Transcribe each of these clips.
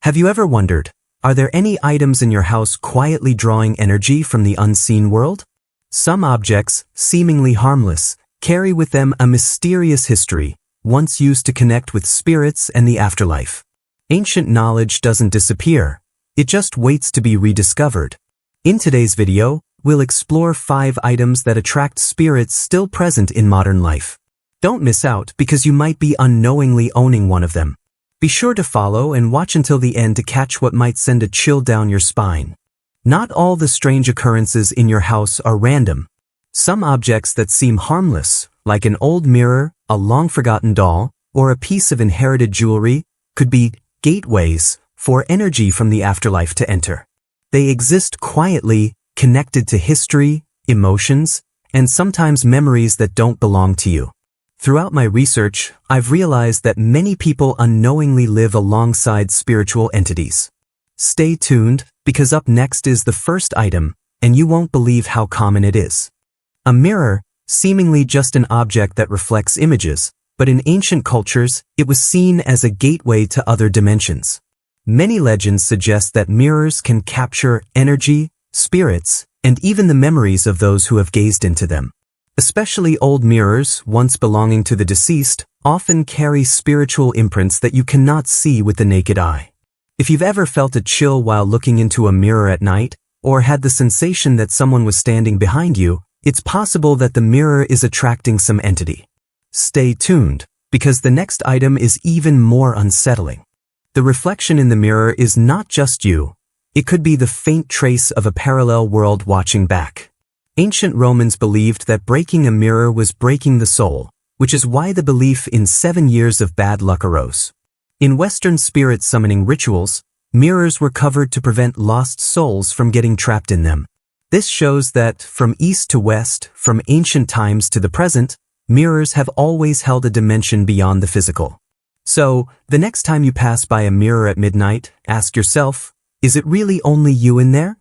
Have you ever wondered, are there any items in your house quietly drawing energy from the unseen world? Some objects, seemingly harmless, carry with them a mysterious history, once used to connect with spirits and the afterlife. Ancient knowledge doesn't disappear, it just waits to be rediscovered. In today's video, we'll explore 5 items that attract spirits still present in modern life. Don't miss out because you might be unknowingly owning one of them. Be sure to follow and watch until the end to catch what might send a chill down your spine. Not all the strange occurrences in your house are random. Some objects that seem harmless, like an old mirror, a long-forgotten doll, or a piece of inherited jewelry, could be gateways for energy from the afterlife to enter. They exist quietly, connected to history, emotions, and sometimes memories that don't belong to you. Throughout my research, I've realized that many people unknowingly live alongside spiritual entities. Stay tuned, because up next is the first item, and you won't believe how common it is. A mirror, seemingly just an object that reflects images, but in ancient cultures, it was seen as a gateway to other dimensions. Many legends suggest that mirrors can capture energy, spirits, and even the memories of those who have gazed into them. Especially old mirrors, once belonging to the deceased, often carry spiritual imprints that you cannot see with the naked eye. If you've ever felt a chill while looking into a mirror at night, or had the sensation that someone was standing behind you, it's possible that the mirror is attracting some entity. Stay tuned, because the next item is even more unsettling. The reflection in the mirror is not just you. It could be the faint trace of a parallel world watching back. Ancient Romans believed that breaking a mirror was breaking the soul, which is why the belief in 7 years of bad luck arose. In Western spirit summoning rituals, mirrors were covered to prevent lost souls from getting trapped in them. This shows that, from east to west, from ancient times to the present, mirrors have always held a dimension beyond the physical. So, the next time you pass by a mirror at midnight, ask yourself, is it really only you in there?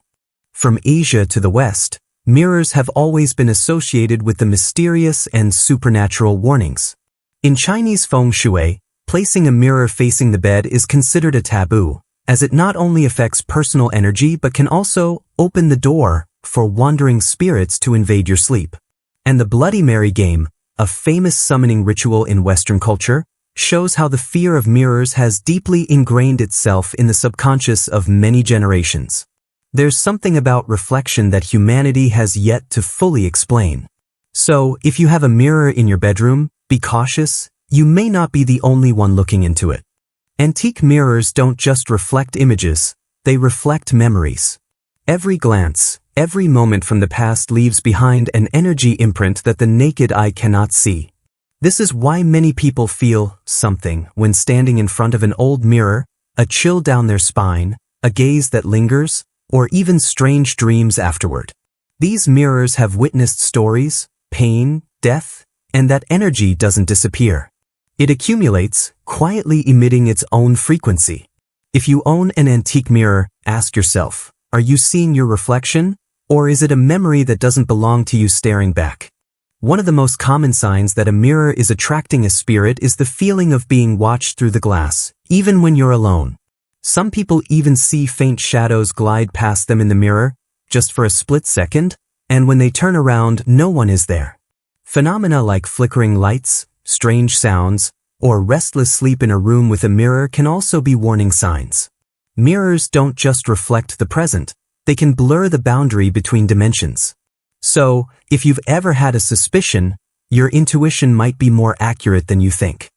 From Asia to the West, mirrors have always been associated with the mysterious and supernatural warnings. In Chinese feng shui, placing a mirror facing the bed is considered a taboo, as it not only affects personal energy but can also open the door for wandering spirits to invade your sleep. And the Bloody Mary game, a famous summoning ritual in Western culture, shows how the fear of mirrors has deeply ingrained itself in the subconscious of many generations. There's something about reflection that humanity has yet to fully explain. So, if you have a mirror in your bedroom, be cautious, you may not be the only one looking into it. Antique mirrors don't just reflect images, they reflect memories. Every glance, every moment from the past leaves behind an energy imprint that the naked eye cannot see. This is why many people feel something when standing in front of an old mirror, a chill down their spine, a gaze that lingers, or even strange dreams afterward. These mirrors have witnessed stories, pain, death, and that energy doesn't disappear. It accumulates, quietly emitting its own frequency. If you own an antique mirror, ask yourself, are you seeing your reflection, or is it a memory that doesn't belong to you staring back? One of the most common signs that a mirror is attracting a spirit is the feeling of being watched through the glass, even when you're alone. Some people even see faint shadows glide past them in the mirror, just for a split second, and when they turn around, no one is there. Phenomena like flickering lights, strange sounds, or restless sleep in a room with a mirror can also be warning signs. Mirrors don't just reflect the present, they can blur the boundary between dimensions. So, if you've ever had a suspicion, your intuition might be more accurate than you think.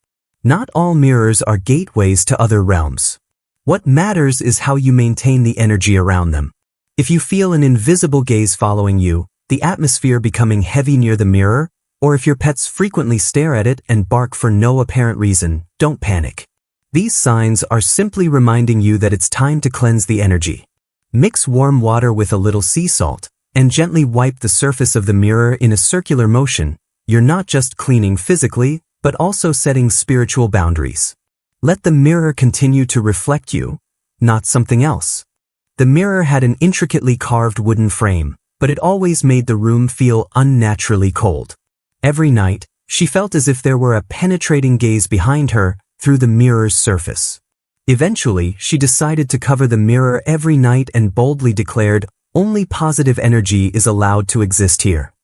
Not all mirrors are gateways to other realms. What matters is how you maintain the energy around them. If you feel an invisible gaze following you, the atmosphere becoming heavy near the mirror, or if your pets frequently stare at it and bark for no apparent reason, don't panic. These signs are simply reminding you that it's time to cleanse the energy. Mix warm water with a little sea salt, and gently wipe the surface of the mirror in a circular motion. You're not just cleaning physically, but also setting spiritual boundaries. Let the mirror continue to reflect you, not something else. The mirror had an intricately carved wooden frame, but it always made the room feel unnaturally cold. Every night, she felt as if there were a penetrating gaze behind her through the mirror's surface. Eventually, she decided to cover the mirror every night and boldly declared, "Only positive energy is allowed to exist here."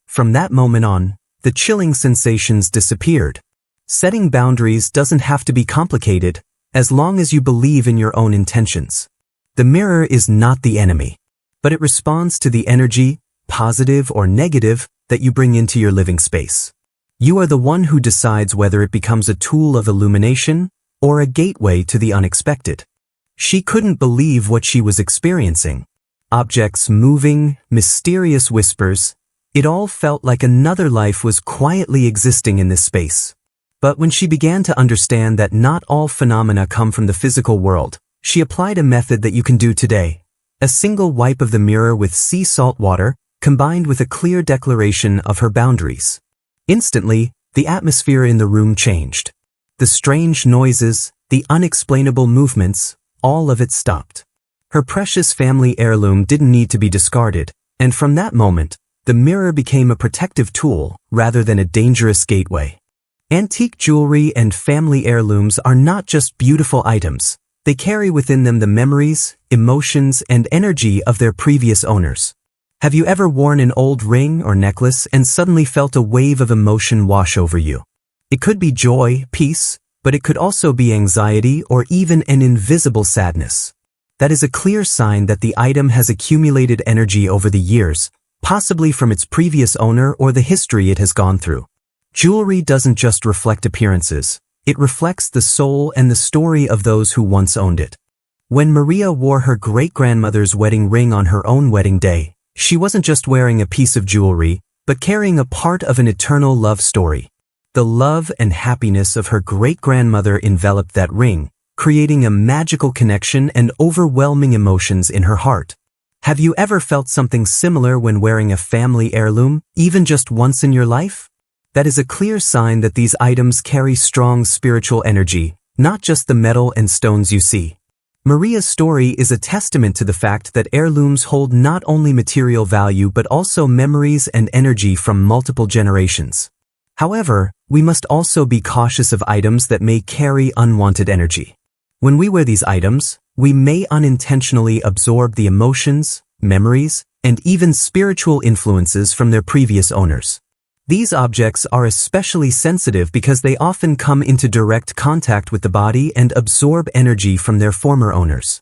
From that moment on, the chilling sensations disappeared. Setting boundaries doesn't have to be complicated, as long as you believe in your own intentions. The mirror is not the enemy, but it responds to the energy, positive or negative, that you bring into your living space. You are the one who decides whether it becomes a tool of illumination or a gateway to the unexpected. She couldn't believe what she was experiencing. Objects moving, mysterious whispers, it all felt like another life was quietly existing in this space. But when she began to understand that not all phenomena come from the physical world, she applied a method that you can do today. A single wipe of the mirror with sea salt water, combined with a clear declaration of her boundaries. Instantly, the atmosphere in the room changed. The strange noises, the unexplainable movements, all of it stopped. Her precious family heirloom didn't need to be discarded, and from that moment, the mirror became a protective tool rather than a dangerous gateway. Antique jewelry and family heirlooms are not just beautiful items. They carry within them the memories, emotions, and energy of their previous owners. Have you ever worn an old ring or necklace and suddenly felt a wave of emotion wash over you? It could be joy, peace, but it could also be anxiety or even an invisible sadness. That is a clear sign that the item has accumulated energy over the years, possibly from its previous owner or the history it has gone through. Jewelry doesn't just reflect appearances, it reflects the soul and the story of those who once owned it. When Maria wore her great-grandmother's wedding ring on her own wedding day, she wasn't just wearing a piece of jewelry, but carrying a part of an eternal love story. The love and happiness of her great-grandmother enveloped that ring, creating a magical connection and overwhelming emotions in her heart. Have you ever felt something similar when wearing a family heirloom, even just once in your life? That is a clear sign that these items carry strong spiritual energy, not just the metal and stones you see. Maria's story is a testament to the fact that heirlooms hold not only material value but also memories and energy from multiple generations. However, we must also be cautious of items that may carry unwanted energy. When we wear these items, we may unintentionally absorb the emotions, memories, and even spiritual influences from their previous owners. These objects are especially sensitive because they often come into direct contact with the body and absorb energy from their former owners.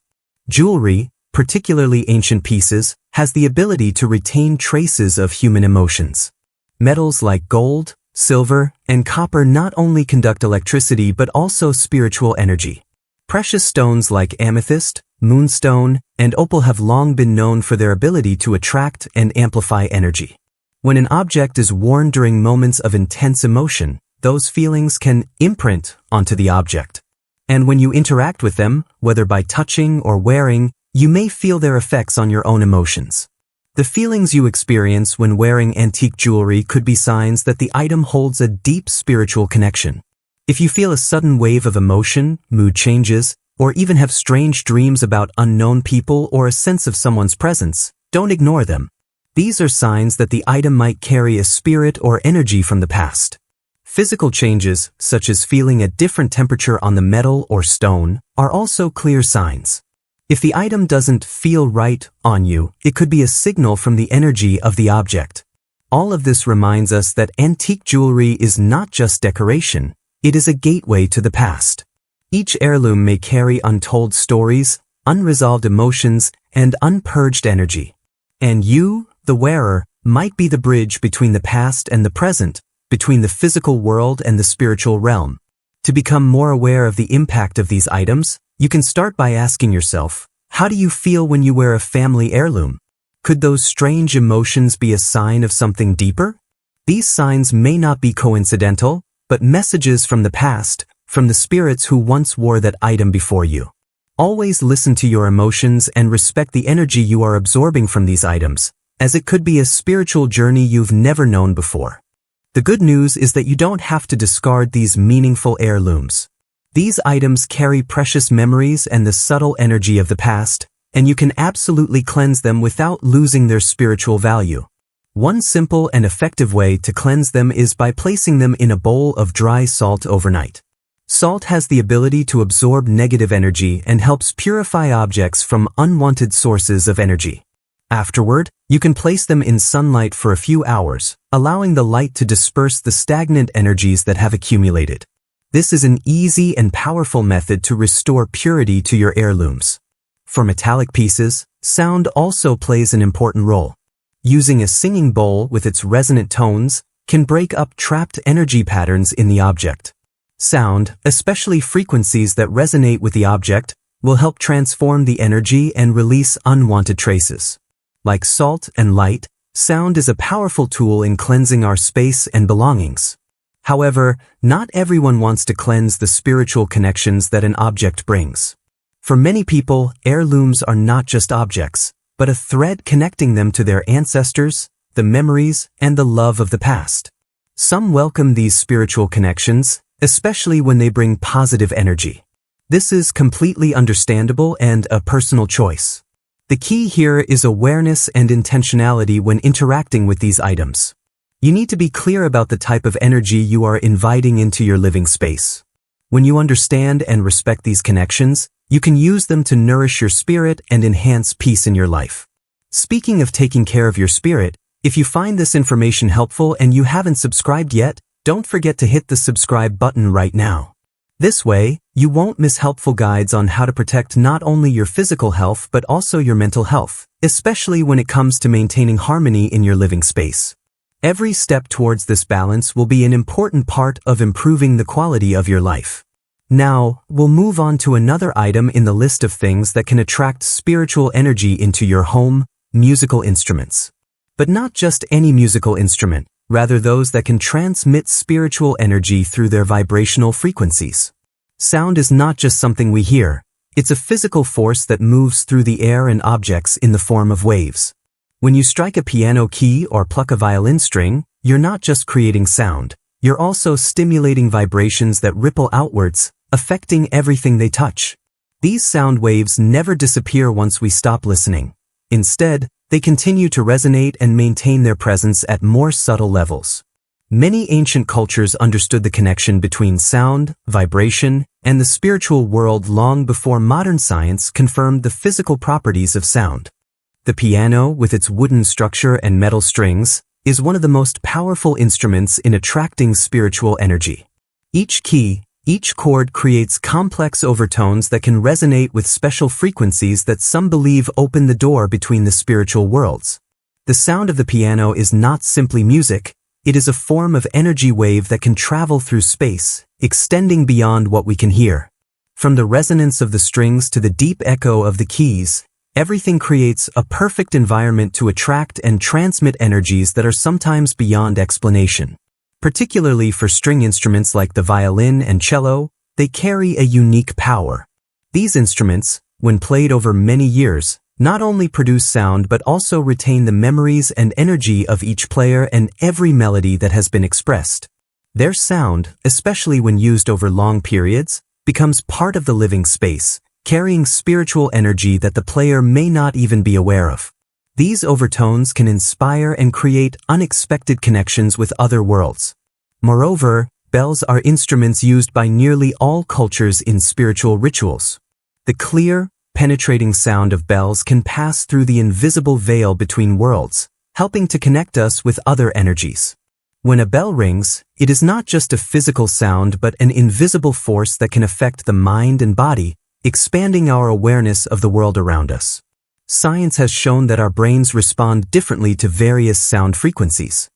Jewelry, particularly ancient pieces, has the ability to retain traces of human emotions. Metals like gold, silver, and copper not only conduct electricity but also spiritual energy. Precious stones like amethyst, moonstone, and opal have long been known for their ability to attract and amplify energy. When an object is worn during moments of intense emotion, those feelings can imprint onto the object. And when you interact with them, whether by touching or wearing, you may feel their effects on your own emotions. The feelings you experience when wearing antique jewelry could be signs that the item holds a deep spiritual connection. If you feel a sudden wave of emotion, mood changes, or even have strange dreams about unknown people or a sense of someone's presence, don't ignore them. These are signs that the item might carry a spirit or energy from the past. Physical changes, such as feeling a different temperature on the metal or stone, are also clear signs. If the item doesn't feel right on you, it could be a signal from the energy of the object. All of this reminds us that antique jewelry is not just decoration, it is a gateway to the past. Each heirloom may carry untold stories, unresolved emotions, and unpurged energy. And you, the wearer, might be the bridge between the past and the present, between the physical world and the spiritual realm. To become more aware of the impact of these items, you can start by asking yourself, how do you feel when you wear a family heirloom? Could those strange emotions be a sign of something deeper? These signs may not be coincidental, but messages from the past, from the spirits who once wore that item before you. Always listen to your emotions and respect the energy you are absorbing from these items, as it could be a spiritual journey you've never known before. The good news is that you don't have to discard these meaningful heirlooms. These items carry precious memories and the subtle energy of the past, and you can absolutely cleanse them without losing their spiritual value. One simple and effective way to cleanse them is by placing them in a bowl of dry salt overnight. Salt has the ability to absorb negative energy and helps purify objects from unwanted sources of energy. Afterward, you can place them in sunlight for a few hours, allowing the light to disperse the stagnant energies that have accumulated. This is an easy and powerful method to restore purity to your heirlooms. For metallic pieces, sound also plays an important role. Using a singing bowl with its resonant tones can break up trapped energy patterns in the object. Sound, especially frequencies that resonate with the object, will help transform the energy and release unwanted traces. Like salt and light, sound is a powerful tool in cleansing our space and belongings. However, not everyone wants to cleanse the spiritual connections that an object brings. For many people, heirlooms are not just objects, but a thread connecting them to their ancestors, the memories, and the love of the past. Some welcome these spiritual connections, especially when they bring positive energy. This is completely understandable and a personal choice. The key here is awareness and intentionality when interacting with these items. You need to be clear about the type of energy you are inviting into your living space. When you understand and respect these connections, you can use them to nourish your spirit and enhance peace in your life. Speaking of taking care of your spirit, if you find this information helpful and you haven't subscribed yet, don't forget to hit the subscribe button right now. This way, you won't miss helpful guides on how to protect not only your physical health but also your mental health, especially when it comes to maintaining harmony in your living space. Every step towards this balance will be an important part of improving the quality of your life. Now, we'll move on to another item in the list of things that can attract spiritual energy into your home: musical instruments. But not just any musical instrument, rather those that can transmit spiritual energy through their vibrational frequencies. Sound is not just something we hear, it's a physical force that moves through the air and objects in the form of waves. When you strike a piano key or pluck a violin string, you're not just creating sound, you're also stimulating vibrations that ripple outwards, affecting everything they touch. These sound waves never disappear once we stop listening. Instead, they continue to resonate and maintain their presence at more subtle levels. Many ancient cultures understood the connection between sound, vibration, and the spiritual world long before modern science confirmed the physical properties of sound. The piano, with its wooden structure and metal strings, is one of the most powerful instruments in attracting spiritual energy. Each key, each chord creates complex overtones that can resonate with special frequencies that some believe open the door between the spiritual worlds. The sound of the piano is not simply music, it is a form of energy wave that can travel through space, extending beyond what we can hear. From the resonance of the strings to the deep echo of the keys, everything creates a perfect environment to attract and transmit energies that are sometimes beyond explanation. Particularly for string instruments like the violin and cello, they carry a unique power. These instruments, when played over many years, not only produce sound but also retain the memories and energy of each player and every melody that has been expressed. Their sound, especially when used over long periods, becomes part of the living space, carrying spiritual energy that the player may not even be aware of. These overtones can inspire and create unexpected connections with other worlds. Moreover, bells are instruments used by nearly all cultures in spiritual rituals. The clear, penetrating sound of bells can pass through the invisible veil between worlds, helping to connect us with other energies. When a bell rings, it is not just a physical sound but an invisible force that can affect the mind and body, expanding our awareness of the world around us. Science has shown that our brains respond differently to various sound frequencies.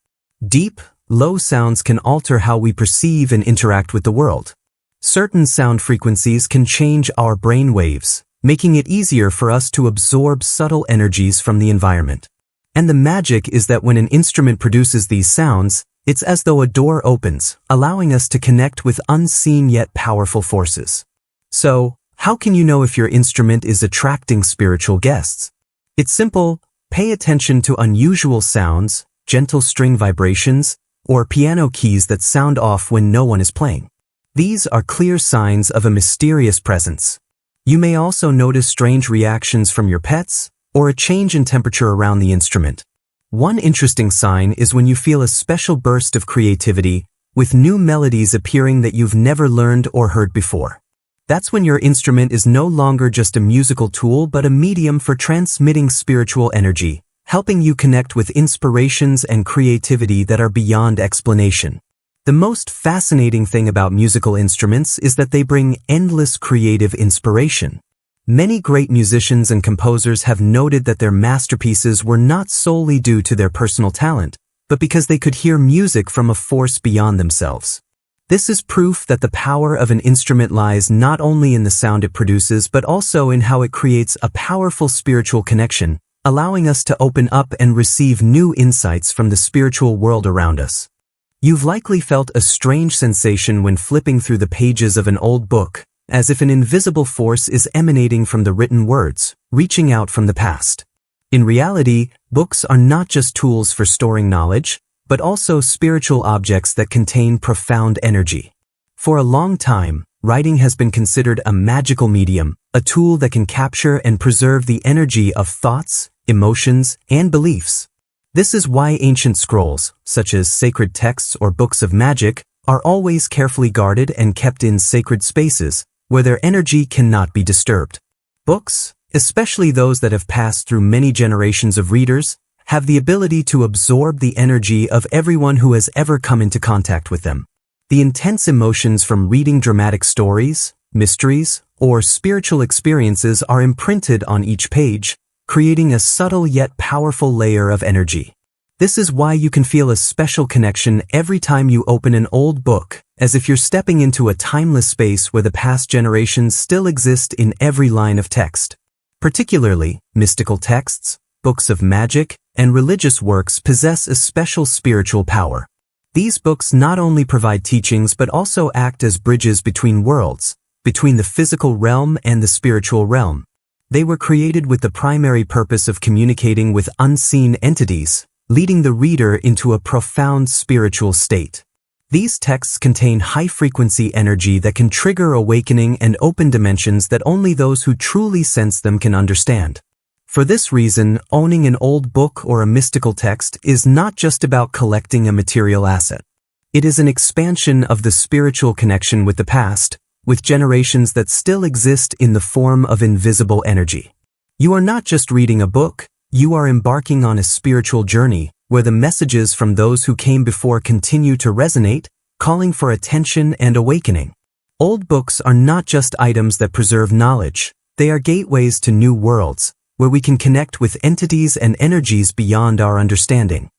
Deep, low sounds can alter how we perceive and interact with the world. Certain sound frequencies can change our brain waves, making it easier for us to absorb subtle energies from the environment. And the magic is that when an instrument produces these sounds, it's as though a door opens, allowing us to connect with unseen yet powerful forces. So, how can you know if your instrument is attracting spiritual guests? It's simple: pay attention to unusual sounds, gentle string vibrations, or piano keys that sound off when no one is playing. These are clear signs of a mysterious presence. You may also notice strange reactions from your pets, or a change in temperature around the instrument. One interesting sign is when you feel a special burst of creativity, with new melodies appearing that you've never learned or heard before. That's when your instrument is no longer just a musical tool but a medium for transmitting spiritual energy, helping you connect with inspirations and creativity that are beyond explanation. The most fascinating thing about musical instruments is that they bring endless creative inspiration. Many great musicians and composers have noted that their masterpieces were not solely due to their personal talent, but because they could hear music from a force beyond themselves. This is proof that the power of an instrument lies not only in the sound it produces but also in how it creates a powerful spiritual connection, allowing us to open up and receive new insights from the spiritual world around us. You've likely felt a strange sensation when flipping through the pages of an old book, as if an invisible force is emanating from the written words, reaching out from the past. In reality, books are not just tools for storing knowledge, but also spiritual objects that contain profound energy. For a long time, writing has been considered a magical medium, a tool that can capture and preserve the energy of thoughts, emotions, and beliefs. This is why ancient scrolls, such as sacred texts or books of magic, are always carefully guarded and kept in sacred spaces, where their energy cannot be disturbed. Books, especially those that have passed through many generations of readers, have the ability to absorb the energy of everyone who has ever come into contact with them. The intense emotions from reading dramatic stories, mysteries, or spiritual experiences are imprinted on each page, creating a subtle yet powerful layer of energy. This is why you can feel a special connection every time you open an old book, as if you're stepping into a timeless space where the past generations still exist in every line of text. Particularly, mystical texts, books of magic, and religious works possess a special spiritual power. These books not only provide teachings but also act as bridges between worlds, between the physical realm and the spiritual realm. They were created with the primary purpose of communicating with unseen entities, leading the reader into a profound spiritual state. These texts contain high-frequency energy that can trigger awakening and open dimensions that only those who truly sense them can understand. For this reason, owning an old book or a mystical text is not just about collecting a material asset. It is an expansion of the spiritual connection with the past, with generations that still exist in the form of invisible energy. You are not just reading a book, you are embarking on a spiritual journey where the messages from those who came before continue to resonate, calling for attention and awakening. Old books are not just items that preserve knowledge, they are gateways to new worlds, where we can connect with entities and energies beyond our understanding.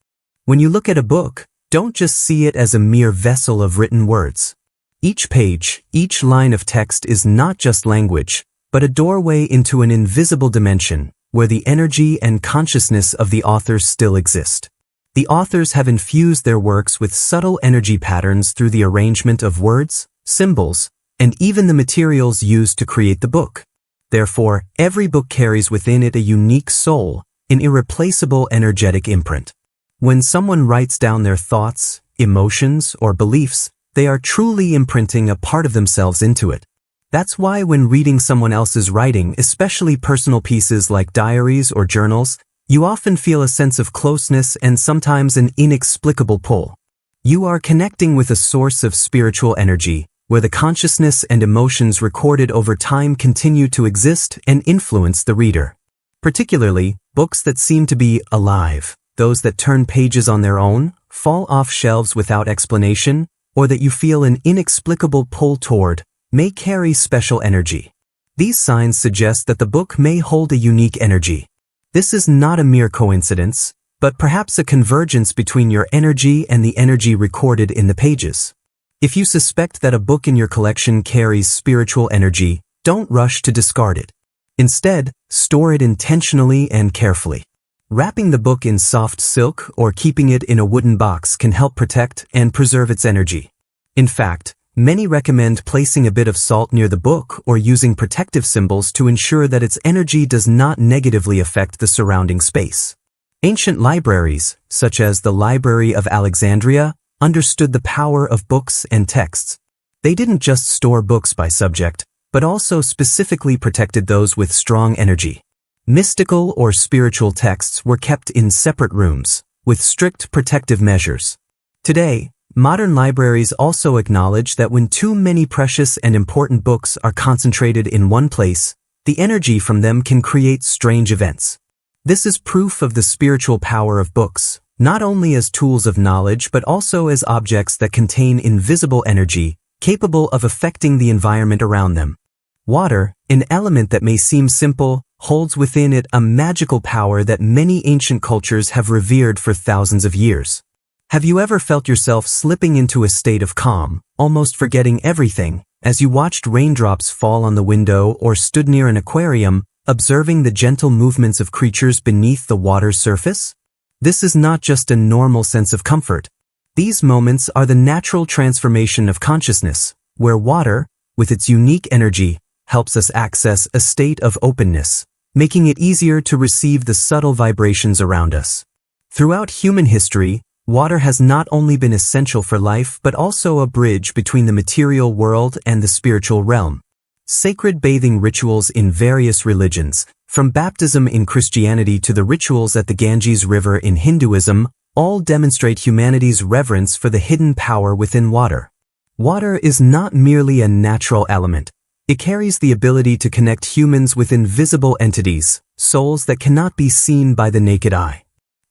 When you look at a book, don't just see it as a mere vessel of written words. Each page, each line of text is not just language, but a doorway into an invisible dimension, where the energy and consciousness of the authors still exist. The authors have infused their works with subtle energy patterns through the arrangement of words, symbols, and even the materials used to create the book. Therefore, every book carries within it a unique soul, an irreplaceable energetic imprint. When someone writes down their thoughts, emotions, or beliefs, they are truly imprinting a part of themselves into it. That's why when reading someone else's writing, especially personal pieces like diaries or journals, you often feel a sense of closeness and sometimes an inexplicable pull. You are connecting with a source of spiritual energy, where the consciousness and emotions recorded over time continue to exist and influence the reader. Particularly, books that seem to be alive, those that turn pages on their own, fall off shelves without explanation, or that you feel an inexplicable pull toward, may carry special energy. These signs suggest that the book may hold a unique energy. This is not a mere coincidence, but perhaps a convergence between your energy and the energy recorded in the pages. If you suspect that a book in your collection carries spiritual energy, don't rush to discard it. Instead, store it intentionally and carefully. Wrapping the book in soft silk or keeping it in a wooden box can help protect and preserve its energy. In fact, many recommend placing a bit of salt near the book or using protective symbols to ensure that its energy does not negatively affect the surrounding space. Ancient libraries, such as the Library of Alexandria, understood the power of books and texts. They didn't just store books by subject, but also specifically protected those with strong energy. Mystical or spiritual texts were kept in separate rooms, with strict protective measures. Today, Modern libraries also acknowledge that when too many precious and important books are concentrated in one place, the energy from them can create strange events. This is proof of the spiritual power of books, not only as tools of knowledge but also as objects that contain invisible energy, capable of affecting the environment around them. Water, an element that may seem simple, holds within it a magical power that many ancient cultures have revered for thousands of years. Have you ever felt yourself slipping into a state of calm, almost forgetting everything, as you watched raindrops fall on the window or stood near an aquarium, observing the gentle movements of creatures beneath the water's surface? This is not just a normal sense of comfort. These moments are the natural transformation of consciousness, where water, with its unique energy, helps us access a state of openness, making it easier to receive the subtle vibrations around us. Throughout human history, water has not only been essential for life but also a bridge between the material world and the spiritual realm. Sacred bathing rituals in various religions, from baptism in Christianity to the rituals at the Ganges River in Hinduism, all demonstrate humanity's reverence for the hidden power within water. Water is not merely a natural element. It carries the ability to connect humans with invisible entities, souls that cannot be seen by the naked eye.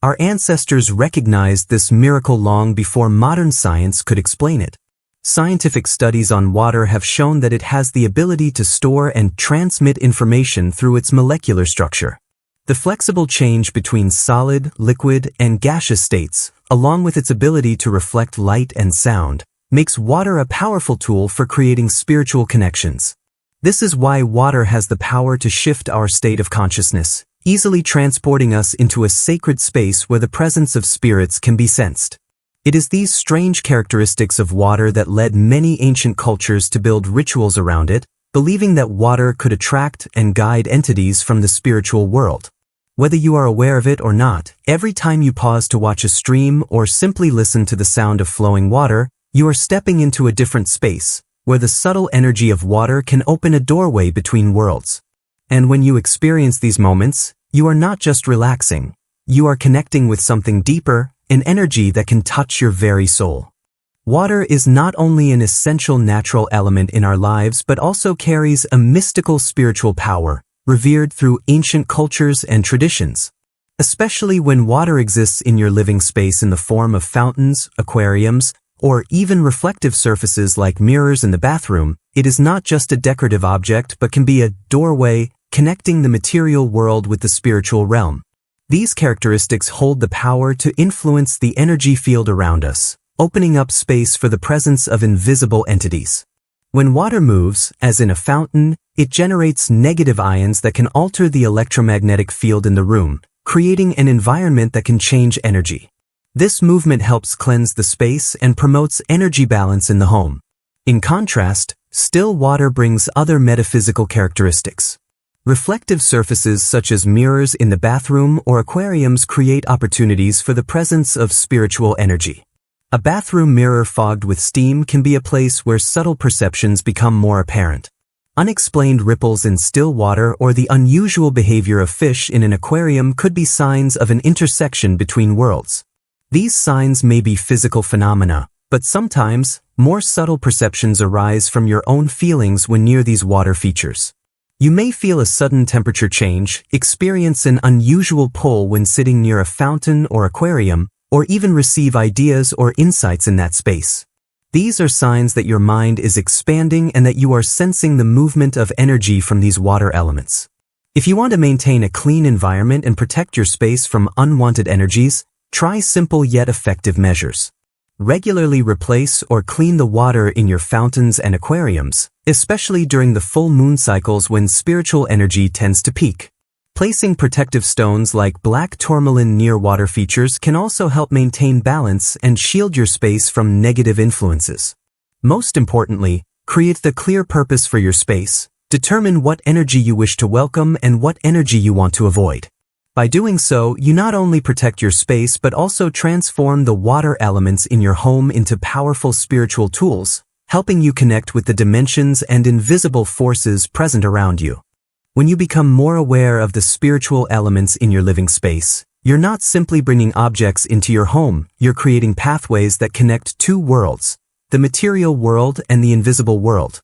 Our ancestors recognized this miracle long before modern science could explain it. Scientific studies on water have shown that it has the ability to store and transmit information through its molecular structure. The flexible change between solid, liquid, and gaseous states, along with its ability to reflect light and sound, makes water a powerful tool for creating spiritual connections. This is why water has the power to shift our state of consciousness, easily transporting us into a sacred space where the presence of spirits can be sensed. It is these strange characteristics of water that led many ancient cultures to build rituals around it, believing that water could attract and guide entities from the spiritual world. Whether you are aware of it or not, every time you pause to watch a stream or simply listen to the sound of flowing water, you are stepping into a different space, where the subtle energy of water can open a doorway between worlds. And when you experience these moments, you are not just relaxing. You are connecting with something deeper, an energy that can touch your very soul. Water is not only an essential natural element in our lives but also carries a mystical spiritual power, revered through ancient cultures and traditions. Especially when water exists in your living space in the form of fountains, aquariums, or even reflective surfaces like mirrors in the bathroom, it is not just a decorative object but can be a doorway connecting the material world with the spiritual realm. These characteristics hold the power to influence the energy field around us, opening up space for the presence of invisible entities. When water moves, as in a fountain, it generates negative ions that can alter the electromagnetic field in the room, creating an environment that can change energy. This movement helps cleanse the space and promotes energy balance in the home. In contrast, still water brings other metaphysical characteristics. Reflective surfaces such as mirrors in the bathroom or aquariums create opportunities for the presence of spiritual energy. A bathroom mirror fogged with steam can be a place where subtle perceptions become more apparent. Unexplained ripples in still water or the unusual behavior of fish in an aquarium could be signs of an intersection between worlds. These signs may be physical phenomena, but sometimes, more subtle perceptions arise from your own feelings when near these water features. You may feel a sudden temperature change, experience an unusual pull when sitting near a fountain or aquarium, or even receive ideas or insights in that space. These are signs that your mind is expanding and that you are sensing the movement of energy from these water elements. If you want to maintain a clean environment and protect your space from unwanted energies, try simple yet effective measures. Regularly replace or clean the water in your fountains and aquariums, especially during the full moon cycles when spiritual energy tends to peak. Placing protective stones like black tourmaline near water features can also help maintain balance and shield your space from negative influences. Most importantly, create the clear purpose for your space. Determine what energy you wish to welcome and what energy you want to avoid. By doing so, you not only protect your space but also transform the water elements in your home into powerful spiritual tools, helping you connect with the dimensions and invisible forces present around you. When you become more aware of the spiritual elements in your living space, You're not simply bringing objects into your home, you're creating pathways that connect two worlds, the material world and the invisible world.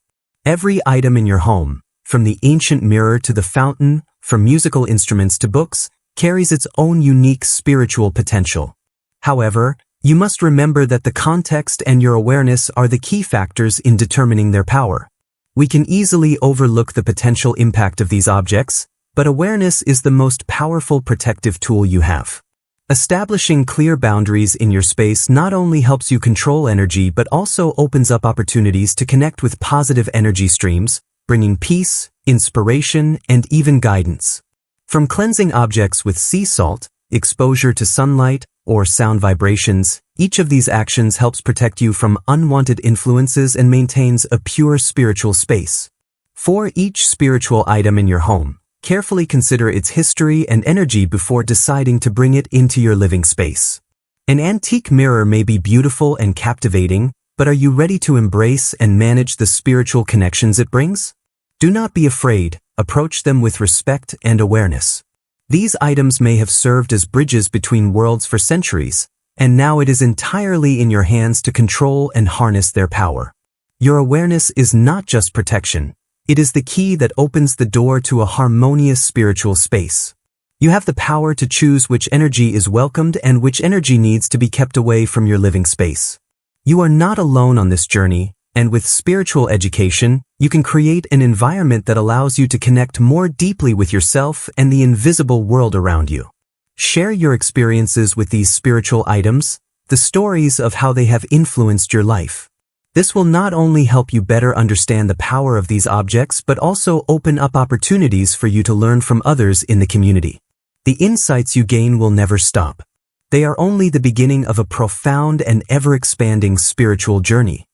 Every item in your home, from the ancient mirror to the fountain, from musical instruments to books, carries its own unique spiritual potential. However, you must remember that the context and your awareness are the key factors in determining their power. We can easily overlook the potential impact of these objects, but awareness is the most powerful protective tool you have. Establishing clear boundaries in your space not only helps you control energy but also opens up opportunities to connect with positive energy streams, bringing peace, inspiration, and even guidance. From cleansing objects with sea salt, exposure to sunlight, or sound vibrations, each of these actions helps protect you from unwanted influences and maintains a pure spiritual space. For each spiritual item in your home, carefully consider its history and energy before deciding to bring it into your living space. An antique mirror may be beautiful and captivating, but are you ready to embrace and manage the spiritual connections it brings? Do not be afraid, approach them with respect and awareness. These items may have served as bridges between worlds for centuries, and now it is entirely in your hands to control and harness their power. Your awareness is not just protection. It is the key that opens the door to a harmonious spiritual space. You have the power to choose which energy is welcomed and which energy needs to be kept away from your living space. You are not alone on this journey, and with spiritual education, you can create an environment that allows you to connect more deeply with yourself and the invisible world around you. Share your experiences with these spiritual items, the stories of how they have influenced your life. This will not only help you better understand the power of these objects, but also open up opportunities for you to learn from others in the community. The insights you gain will never stop. They are only the beginning of a profound and ever-expanding spiritual journey.